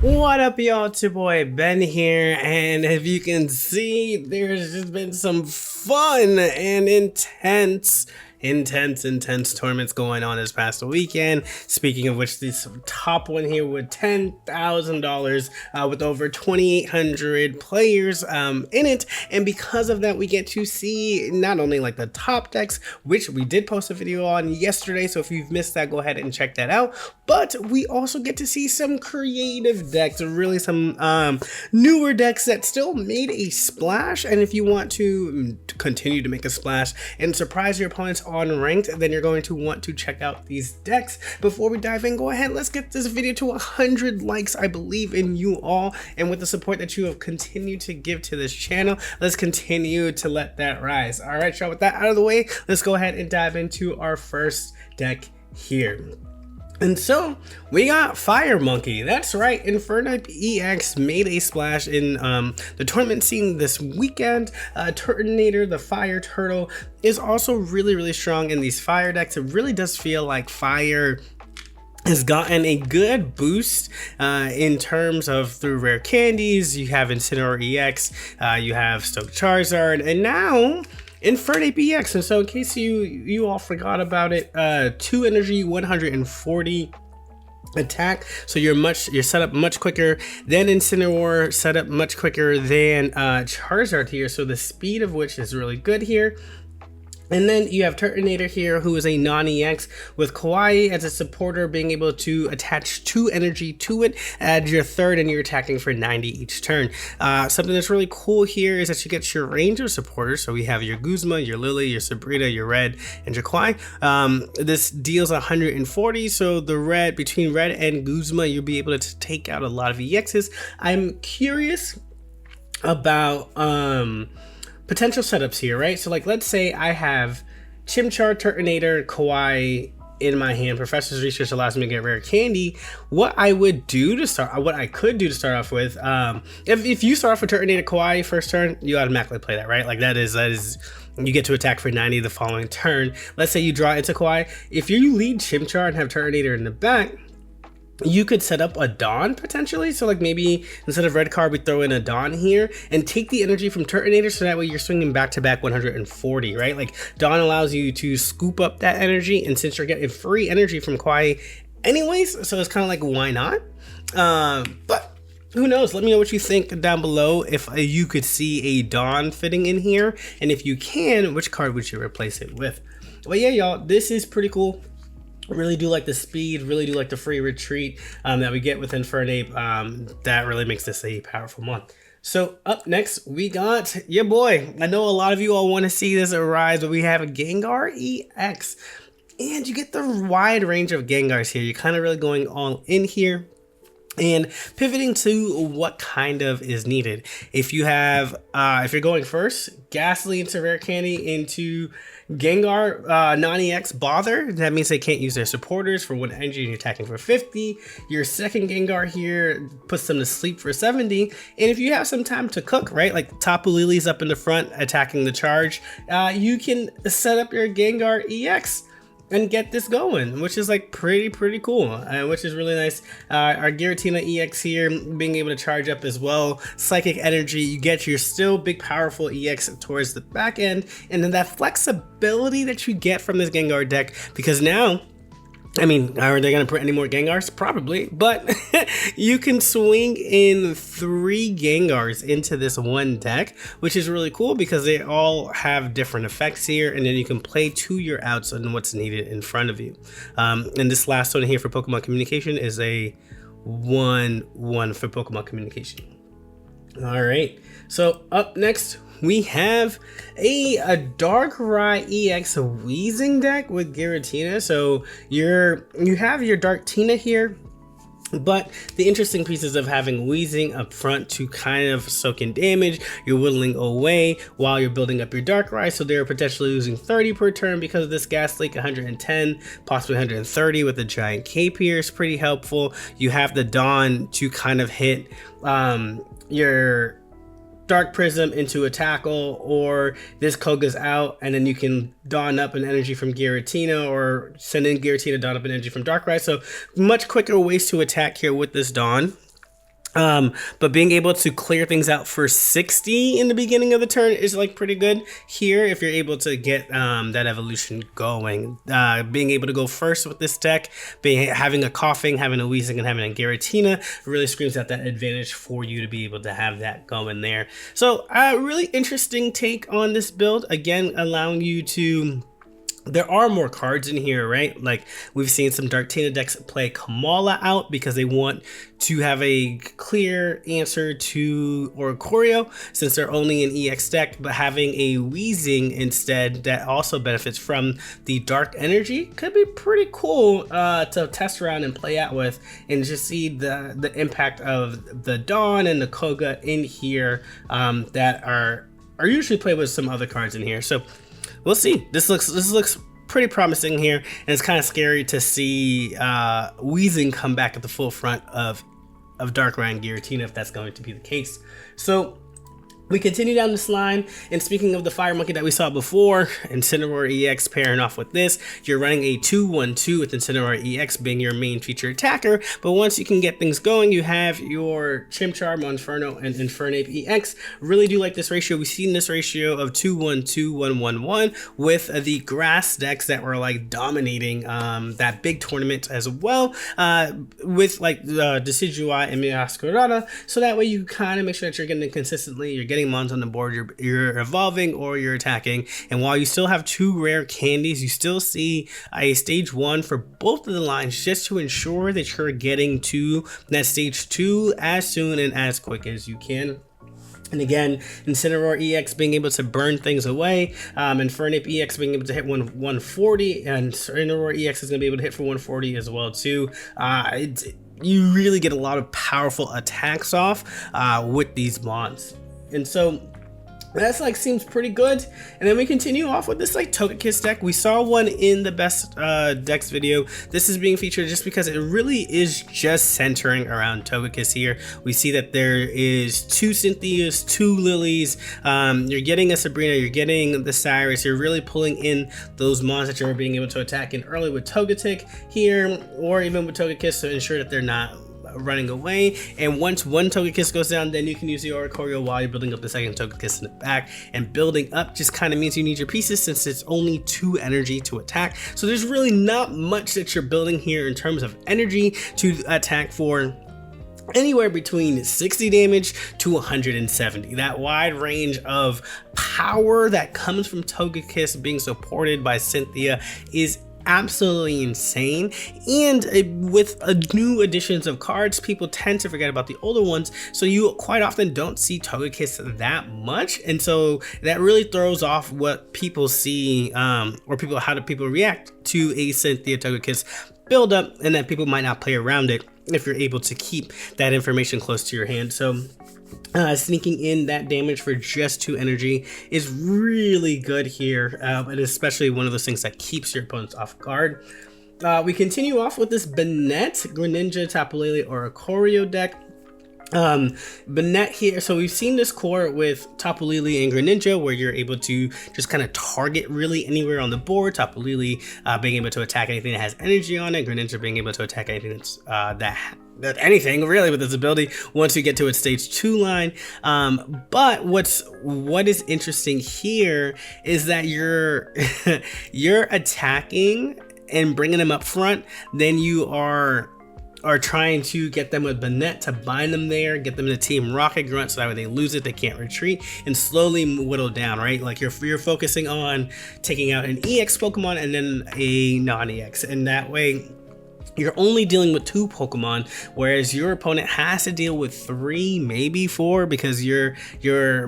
What up, y'all? It's your boy Ben here, and if you can see, there's just been some fun and intense tournaments going on this past weekend. Speaking of which, this top one here with $10,000 with over 2,800 players in it, and because of that, we get to see not only like the top decks, which we did post a video on yesterday, so if you've missed that, go ahead and check that out, but we also get to see some creative decks, really some newer decks that still made a splash. And if you want to continue to make a splash and surprise your opponents on ranked, then you're going to want to check out these decks. Before we dive in, go ahead, let's get this video to 100 likes. I believe in you all, and with the support that you have continued to give to this channel, let's continue to let that rise. All right, y'all, with that out of the way, let's go ahead and dive into our first deck here. And so we got Fire Monkey. That's right, Infernape EX made a splash in the tournament scene this weekend. Turtonator, the fire turtle, is also really strong in these fire decks. It really does feel like fire has gotten a good boost in terms of through rare candies. You have Incineroar EX, you have Stoke Charizard, and now Infernape EX. And so in case you all forgot about it, 2 energy, 140 attack, so you're set up much quicker than Incineroar, set up much quicker than Charizard here, so the speed of which is really good here. And then you have Turtonator here, who is a non-EX with Kawaii as a supporter, being able to attach 2 energy to it, add your third, and you're attacking for 90 each turn. Something that's really cool here is that you get your range of supporters. So we have your Guzma, your Lily, your Sabrina, your Red, and your Kawaii. This deals 140, so the red, between Red and Guzma, you'll be able to take out a lot of EXs. I'm curious about potential setups here, right? So like, let's say I have Chimchar, Turtonator, Kawaii in my hand. Professor's Research allows me to get rare candy. What I could do to start off with, if you start off with Turtonator, Kawaii first turn, you automatically play that, right? Like that is you get to attack for 90 the following turn. Let's say you draw into Kawaii. If you lead Chimchar and have Turtonator in the back, you could set up a Dawn potentially. So like maybe instead of red card, we throw in a Dawn here and take the energy from Turtonator, so that way you're swinging back to back 140, right? Like Dawn allows you to scoop up that energy, and since you're getting free energy from Kawaii anyways, so it's kind of like, why not? But who knows? Let me know what you think down below, if you could see a Dawn fitting in here, and if you can, which card would you replace it with? Well, yeah, y'all, this is pretty cool. Really do like the speed, really do like the free retreat that we get with Infernape. That really makes this a powerful month. So up next, we got your boy. I know a lot of you all want to see this arise, but we have a Gengar EX. And you get the wide range of Gengars here. You're kind of really going all in here and pivoting to what kind of is needed. If you have, if you're going first, Ghastly into Rare Candy into Gengar, non-EX Bother. That means they can't use their supporters for 1 energy and you're attacking for 50. Your second Gengar here puts them to sleep for 70. And if you have some time to cook, right, like Tapu Lily's up in the front attacking the charge, you can set up your Gengar EX and get this going, which is like pretty cool, which is really nice. Our Giratina EX here being able to charge up as well. Psychic Energy, you get your still big powerful EX towards the back end, and then that flexibility that you get from this Gengar deck, because now, I mean, are they going to put any more Gengars? Probably, but you can swing in 3 Gengars into this one deck, which is really cool because they all have different effects here, and then you can play to your outs on what's needed in front of you. And this last one here for Pokemon Communication is a 1/1 for Pokemon Communication. All right, so up next, we have a Darkrai EX Weezing deck with Giratina. So you have your Darktina here, but the interesting pieces of having Weezing up front to kind of soak in damage, you're whittling away while you're building up your Darkrai, so they're potentially losing 30 per turn because of this Gas Leak. 110, possibly 130 with a giant cape here is pretty helpful. You have the Dawn to kind of hit your Dark Prism into a tackle, or this Koga's out and then you can Dawn up an energy from Giratina, or send in Giratina, Dawn up an energy from Darkrai. So much quicker ways to attack here with this Dawn. But being able to clear things out for 60 in the beginning of the turn is like pretty good here if you're able to get that evolution going. Being able to go first with this deck, having a coughing, having a wheezing, and having a Giratina really screams out that advantage for you to be able to have that going there. So really interesting take on this build, again allowing you to... There are more cards in here, right? Like we've seen some Darktina decks play Kamala out because they want to have a clear answer to Oricorio since they're only an EX deck, but having a Wheezing instead that also benefits from the dark energy could be pretty cool to test around and play out with, and just see the impact of the Dawn and the Koga in here that are usually played with some other cards in here. So we'll see. This looks pretty promising here, and it's kind of scary to see Wheezing come back at the full front of Darkrai Giratina if that's going to be the case. So we continue down this line, and speaking of the Fire Monkey that we saw before, Incineroar EX pairing off with this, you're running a 2-1-2 with Incineroar EX being your main feature attacker, but once you can get things going, you have your Chimchar, Monferno, and Infernape EX. Really do like this ratio. We've seen this ratio of 2-1-2, 1-1-1 with the grass decks that were like dominating that big tournament as well, with like Decidueye and Meowscarada, so that way you kind of make sure that you're getting it consistently, you're getting mons on the board, you're evolving or you're attacking, and while you still have 2 rare candies, you still see a stage 1 for both of the lines just to ensure that you're getting to that stage 2 as soon and as quick as you can. And again, Incineroar EX being able to burn things away, Infernape EX being able to hit 140, and Incineroar EX is going to be able to hit for 140 as well too. You really get a lot of powerful attacks off with these mons. And so that's like seems pretty good. And then we continue off with this like Togekiss deck. We saw one in the best decks video. This is being featured just because it really is just centering around Togekiss here. We see that there is 2 Cynthias, 2 Lilies, you're getting a Sabrina, you're getting the Cyrus, you're really pulling in those mons that you're being able to attack in early with Togetic here, or even with Togekiss to ensure that they're not running away. And once one Togekiss goes down, then you can use the Oricorio while you're building up the second Togekiss in the back. And building up just kind of means you need your pieces since it's only 2 energy to attack. So there's really not much that you're building here in terms of energy to attack for. Anywhere between 60 damage to 170. That wide range of power that comes from Togekiss being supported by Cynthia is absolutely insane. And with new additions of cards, people tend to forget about the older ones, so you quite often don't see Togekiss that much, and so that really throws off what people see, or how do people react to a Cynthia Togekiss build up, and that people might not play around it if you're able to keep that information close to your hand. So sneaking in that damage for just 2 energy is really good here, and especially one of those things that keeps your opponents off guard. We continue off with this Banette, Greninja, Tapu Lele, or Oricorio deck. Banette here, so we've seen this core with Tapu Lele and Greninja where you're able to just kind of target really anywhere on the board. Tapu Lele being able to attack anything that has energy on it, Greninja being able to attack anything that's anything really with its ability once you get to its stage 2 line. But what is interesting here is that you're attacking and bringing them up front, then you are trying to get them with Banette to bind them there, get them to Team Rocket Grunt so that when they lose it, they can't retreat, and slowly whittle down, right? Like you're focusing on taking out an EX Pokemon and then a non-EX, and that way you're only dealing with 2 Pokemon, whereas your opponent has to deal with 3, maybe 4, because you're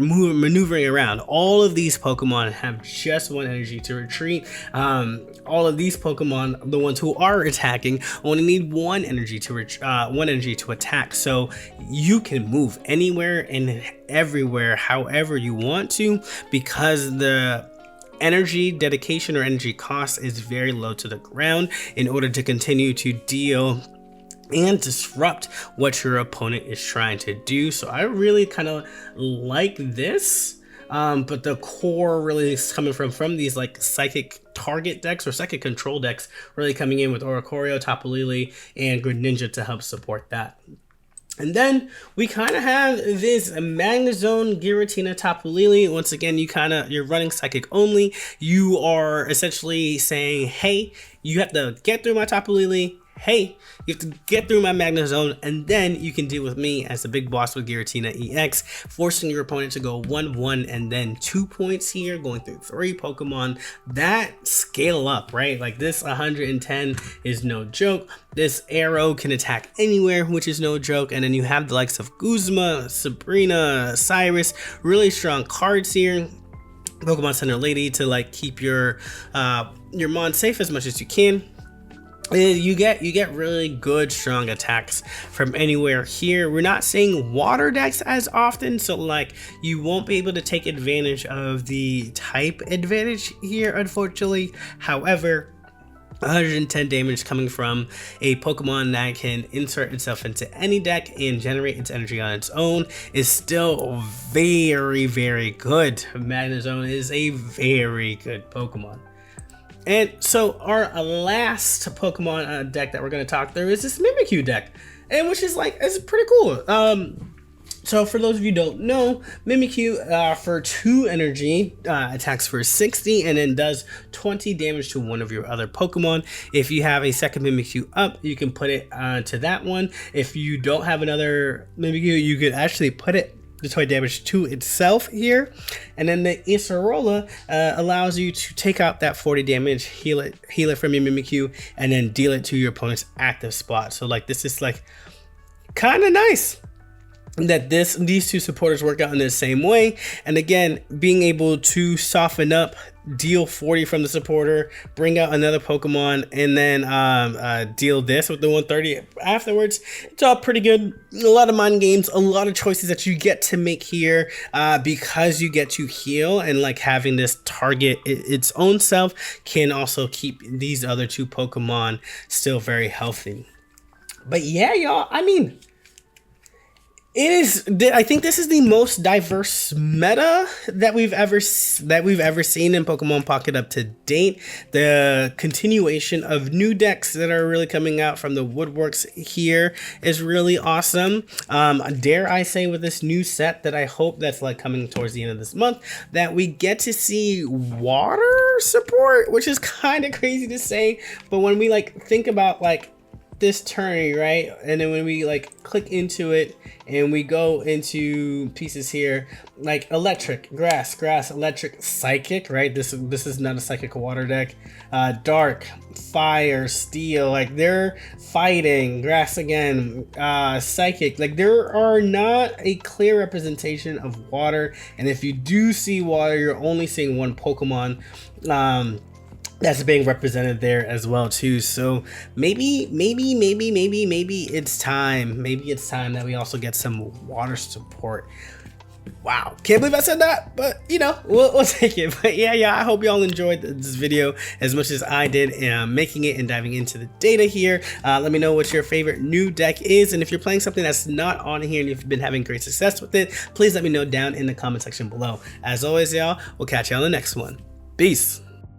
maneuvering around. All of these Pokemon have just 1 energy to retreat. All of these Pokemon, the ones who are attacking, only need 1 energy to attack. So you can move anywhere and everywhere, however you want to, because the energy dedication or energy cost is very low to the ground in order to continue to deal and disrupt what your opponent is trying to do. So I really kind of like this, but the core really is coming from these like psychic target decks or psychic control decks, really coming in with Oricorio, Tapu Lele, and Greninja to help support that. And then we kind of have this Magnezone, Giratina, Tapu Lele. Once again, you're running Psychic only. You are essentially saying, hey, you have to get through my Tapu Lele. Hey, you have to get through my Magnezone, and then you can deal with me as the big boss with Giratina EX, forcing your opponent to go 1-1 and then 2 points here, going through 3 Pokemon. That scale up, right? Like this 110 is no joke. This arrow can attack anywhere, which is no joke. And then you have the likes of Guzma, Sabrina, Cyrus, really strong cards here. Pokemon Center Lady to like keep your mon safe as much as you can. You get really good strong attacks from anywhere here. We're not seeing water decks as often, so like you won't be able to take advantage of the type advantage here, unfortunately. However, 110 damage coming from a Pokemon that can insert itself into any deck and generate its energy on its own is still very, very good. Magnezone is a very good Pokemon. And so our last Pokemon deck that we're going to talk through is this Mimikyu deck, and which is like, it's pretty cool. So for those of you who don't know, Mimikyu for 2 energy attacks for 60 and then does 20 damage to one of your other Pokemon. If you have a second Mimikyu up, you can put it to that one. If you don't have another Mimikyu, you could actually put it the 20 damage to itself here, and then the Acerola allows you to take out that 40 damage, heal it from your Mimikyu, and then deal it to your opponent's active spot. So like this is like kind of nice that these two supporters work out in the same way. And again, being able to soften up, deal 40 from the supporter, bring out another Pokemon, and then deal this with the 130 afterwards. It's all pretty good. A lot of mind games, a lot of choices that you get to make here because you get to heal, and like having this target its own self can also keep these other 2 Pokemon still very healthy. But yeah, y'all, I mean, I think this is the most diverse meta that we've ever seen in Pokemon Pocket up to date. The continuation of new decks that are really coming out from the woodworks here is really awesome. Dare I say, with this new set that I hope that's like coming towards the end of this month, that we get to see water support, which is kind of crazy to say, but when we like think about like this turn, right, and then when we like click into it and we go into pieces here, like electric, grass, electric, psychic, right, this is not a psychic water deck, dark, fire, steel, like they're fighting, grass again, psychic, like there are not a clear representation of water, and if you do see water, you're only seeing one Pokemon that's being represented there as well too. So maybe it's time. Maybe it's time that we also get some water support. Wow, can't believe I said that, but you know, we'll take it. But yeah, I hope y'all enjoyed this video as much as I did making it and diving into the data here. Let me know what your favorite new deck is, and if you're playing something that's not on here and you've been having great success with it, please let me know down in the comment section below. As always, y'all, we'll catch y'all in the next one. Peace.